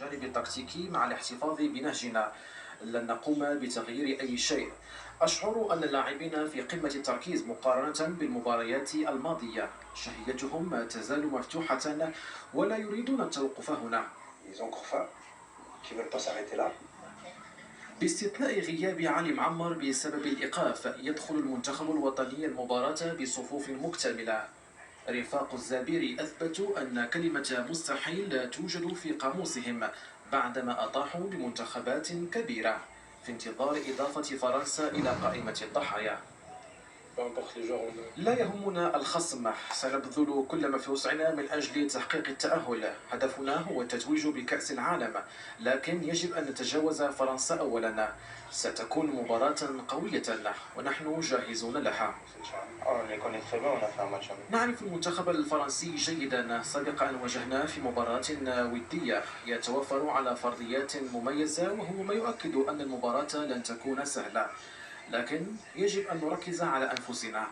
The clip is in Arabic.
الجانب التكتيكي مع الاحتفاظ بنهجنا. لن نقوم بتغيير أي شيء. أشعر أن اللاعبين في قمة التركيز مقارنة بالمباريات الماضية. شهيتهم تزال مفتوحة ولا يريدون التوقف هنا. باستثناء غياب علي معمر بسبب الإيقاف، يدخل المنتخب الوطني المباراة بصفوف مكتملة. رفاق الزابيري أثبتوا أن كلمة مستحيل لا توجد في قاموسهم بعدما أطاحوا بمنتخبات كبيرة في انتظار إضافة فرنسا إلى قائمة الضحايا. لا يهمنا الخصم، سنبذل كل ما في وسعنا من أجل تحقيق التأهل. هدفنا هو التتويج بكأس العالم، لكن يجب أن نتجاوز فرنسا أولا. ستكون مباراة قوية ونحن جاهزون لها. نعرف المنتخب الفرنسي جيدا، سبق أن واجهناه في مباراة ودية. يتوفر على فرضيات مميزة، وهو ما يؤكد أن المباراة لن تكون سهلة، لكن يجب أن نركز على أنفسنا.